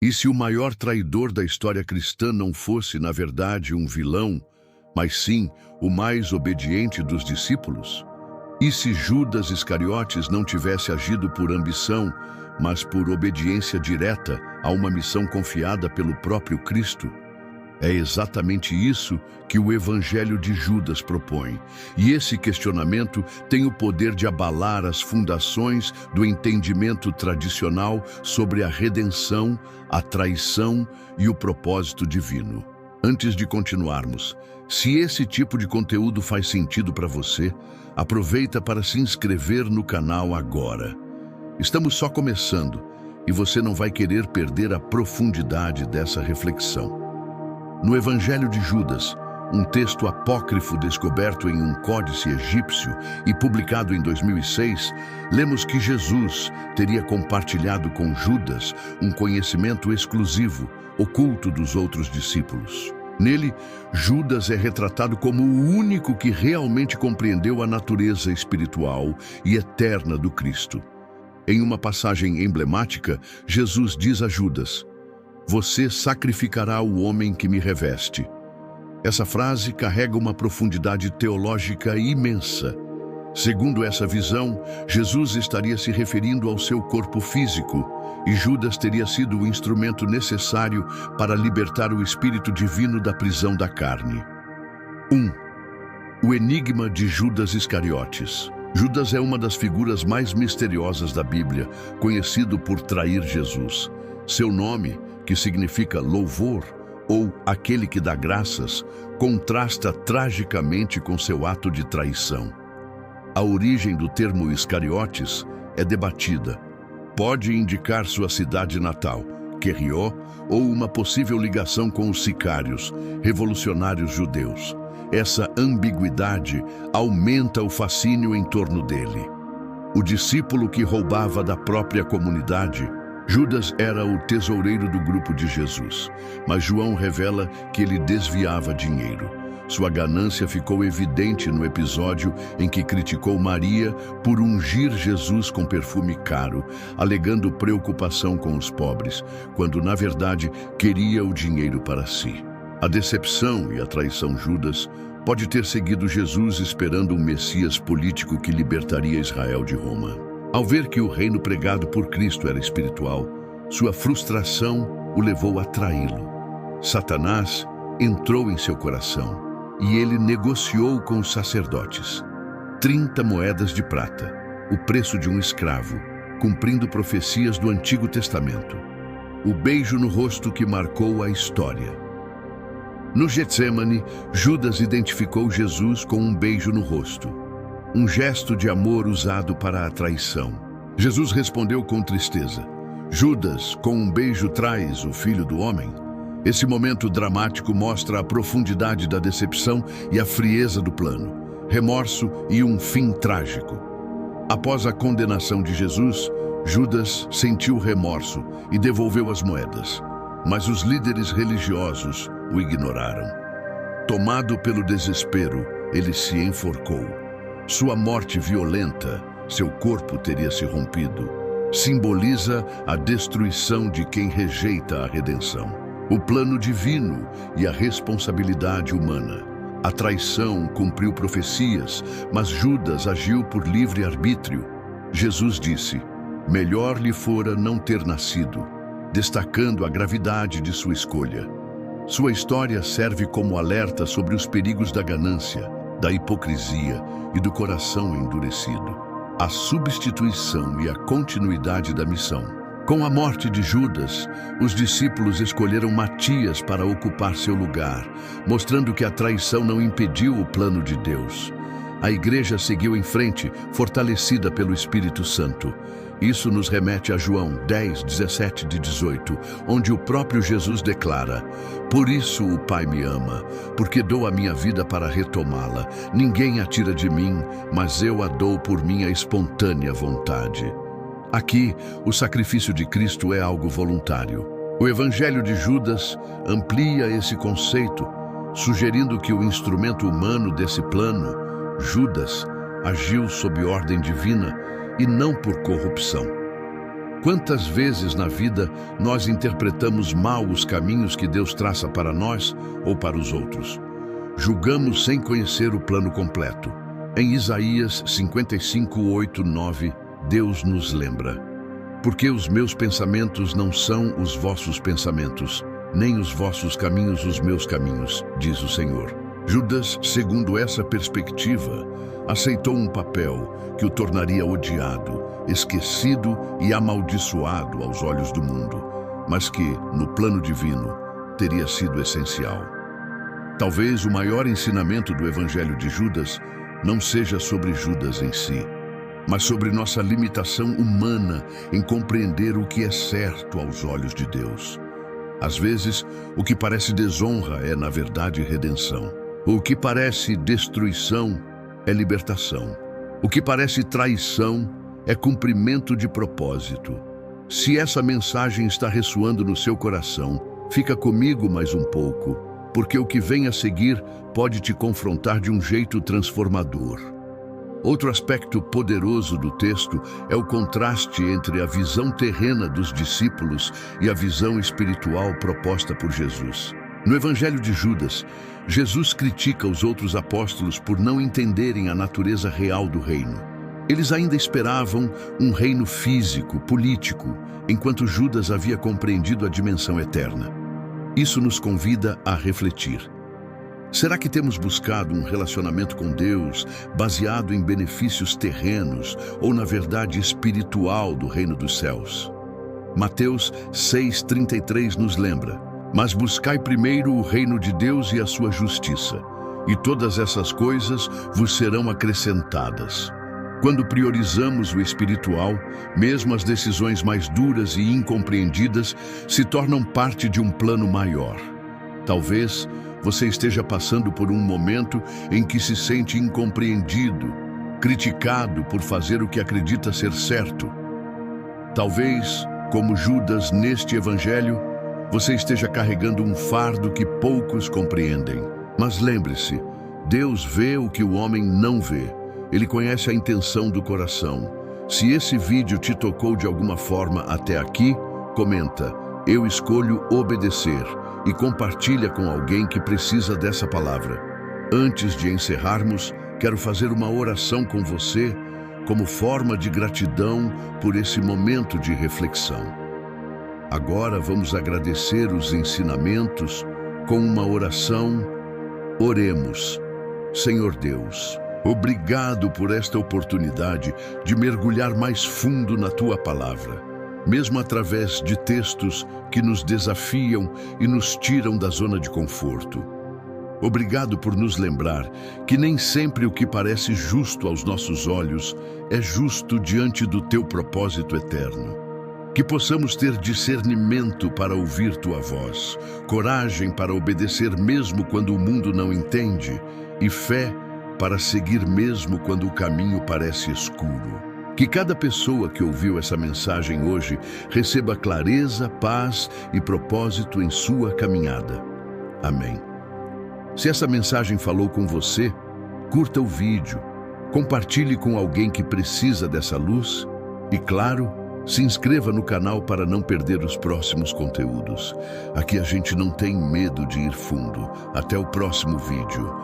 E se o maior traidor da história cristã não fosse, na verdade, um vilão, mas sim o mais obediente dos discípulos? E se Judas Iscariotes não tivesse agido por ambição, mas por obediência direta a uma missão confiada pelo próprio Cristo? É exatamente isso que o Evangelho de Judas propõe. E esse questionamento tem o poder de abalar as fundações do entendimento tradicional sobre a redenção, a traição e o propósito divino. Antes de continuarmos, se esse tipo de conteúdo faz sentido para você, aproveita para se inscrever no canal agora. Estamos só começando e você não vai querer perder a profundidade dessa reflexão. No Evangelho de Judas, um texto apócrifo descoberto em um códice egípcio e publicado em 2006, lemos que Jesus teria compartilhado com Judas um conhecimento exclusivo, oculto dos outros discípulos. Nele, Judas é retratado como o único que realmente compreendeu a natureza espiritual e eterna do Cristo. Em uma passagem emblemática, Jesus diz a Judas: "Você sacrificará o homem que me reveste." Essa frase carrega uma profundidade teológica imensa. Segundo essa visão, Jesus estaria se referindo ao seu corpo físico, e Judas teria sido o instrumento necessário para libertar o Espírito Divino da prisão da carne. 1. O enigma de Judas Iscariotes. Judas é uma das figuras mais misteriosas da Bíblia, conhecido por trair Jesus. Seu nome, que significa louvor, ou aquele que dá graças, contrasta tragicamente com seu ato de traição. A origem do termo Iscariotes é debatida. Pode indicar sua cidade natal, Querió, ou uma possível ligação com os sicários, revolucionários judeus. Essa ambiguidade aumenta o fascínio em torno dele. O discípulo que roubava da própria comunidade, Judas era o tesoureiro do grupo de Jesus, mas João revela que ele desviava dinheiro. Sua ganância ficou evidente no episódio em que criticou Maria por ungir Jesus com perfume caro, alegando preocupação com os pobres, quando na verdade queria o dinheiro para si. A decepção e a traição Judas pode ter seguido Jesus esperando um Messias político que libertaria Israel de Roma. Ao ver que o reino pregado por Cristo era espiritual, sua frustração o levou a traí-lo. Satanás entrou em seu coração e ele negociou com os sacerdotes 30 moedas de prata, o preço de um escravo, cumprindo profecias do Antigo Testamento. O beijo no rosto que marcou a história. No Getsêmani, Judas identificou Jesus com um beijo no rosto, um gesto de amor usado para a traição. Jesus respondeu com tristeza: "Judas, com um beijo traz o Filho do Homem?" Esse momento dramático mostra a profundidade da decepção e a frieza do plano, remorso e um fim trágico. Após a condenação de Jesus, Judas sentiu remorso e devolveu as moedas, mas os líderes religiosos o ignoraram. Tomado pelo desespero, ele se enforcou. Sua morte violenta, seu corpo teria se rompido, simboliza a destruição de quem rejeita a redenção. O plano divino e a responsabilidade humana. A traição cumpriu profecias, mas Judas agiu por livre arbítrio. Jesus disse: "Melhor lhe fora não ter nascido", destacando a gravidade de sua escolha. Sua história serve como alerta sobre os perigos da ganância, da hipocrisia e do coração endurecido. A substituição e a continuidade da missão. Com a morte de Judas, os discípulos escolheram Matias para ocupar seu lugar, mostrando que a traição não impediu o plano de Deus. A igreja seguiu em frente, fortalecida pelo Espírito Santo. Isso nos remete a João 10, 17-18, onde o próprio Jesus declara: "Por isso o Pai me ama, porque dou a minha vida para retomá-la. Ninguém a tira de mim, mas eu a dou por minha espontânea vontade." Aqui, o sacrifício de Cristo é algo voluntário. O Evangelho de Judas amplia esse conceito, sugerindo que o instrumento humano desse plano, Judas, agiu sob ordem divina e não por corrupção. Quantas vezes na vida nós interpretamos mal os caminhos que Deus traça para nós ou para os outros? Julgamos sem conhecer o plano completo. Em Isaías 55:8-9, Deus nos lembra: porque os meus pensamentos não são os vossos pensamentos, nem os vossos caminhos os meus caminhos, diz o Senhor. Judas, segundo essa perspectiva, aceitou um papel que o tornaria odiado, esquecido e amaldiçoado aos olhos do mundo, mas que, no plano divino, teria sido essencial. Talvez o maior ensinamento do Evangelho de Judas não seja sobre Judas em si, mas sobre nossa limitação humana em compreender o que é certo aos olhos de Deus. Às vezes, o que parece desonra é, na verdade, redenção. O que parece destruição é libertação. O que parece traição é cumprimento de propósito. Se essa mensagem está ressoando no seu coração, fica comigo mais um pouco, porque o que vem a seguir pode te confrontar de um jeito transformador. Outro aspecto poderoso do texto é o contraste entre a visão terrena dos discípulos e a visão espiritual proposta por Jesus. No Evangelho de Judas, Jesus critica os outros apóstolos por não entenderem a natureza real do reino. Eles ainda esperavam um reino físico, político, enquanto Judas havia compreendido a dimensão eterna. Isso nos convida a refletir. Será que temos buscado um relacionamento com Deus baseado em benefícios terrenos ou na verdade espiritual do reino dos céus? Mateus 6:33 nos lembra: mas buscai primeiro o reino de Deus e a sua justiça, e todas essas coisas vos serão acrescentadas. Quando priorizamos o espiritual, mesmo as decisões mais duras e incompreendidas se tornam parte de um plano maior. Talvez você esteja passando por um momento em que se sente incompreendido, criticado por fazer o que acredita ser certo. Talvez, como Judas neste evangelho, você esteja carregando um fardo que poucos compreendem. Mas lembre-se, Deus vê o que o homem não vê. Ele conhece a intenção do coração. Se esse vídeo te tocou de alguma forma até aqui, comenta: eu escolho obedecer, e compartilha com alguém que precisa dessa palavra. Antes de encerrarmos, quero fazer uma oração com você como forma de gratidão por esse momento de reflexão. Agora vamos agradecer os ensinamentos com uma oração. Oremos. Senhor Deus, obrigado por esta oportunidade de mergulhar mais fundo na Tua palavra, mesmo através de textos que nos desafiam e nos tiram da zona de conforto. Obrigado por nos lembrar que nem sempre o que parece justo aos nossos olhos é justo diante do Teu propósito eterno. Que possamos ter discernimento para ouvir Tua voz, coragem para obedecer mesmo quando o mundo não entende, e fé para seguir mesmo quando o caminho parece escuro. Que cada pessoa que ouviu essa mensagem hoje receba clareza, paz e propósito em sua caminhada. Amém. Se essa mensagem falou com você, curta o vídeo, compartilhe com alguém que precisa dessa luz e, claro, se inscreva no canal para não perder os próximos conteúdos. Aqui a gente não tem medo de ir fundo. Até o próximo vídeo.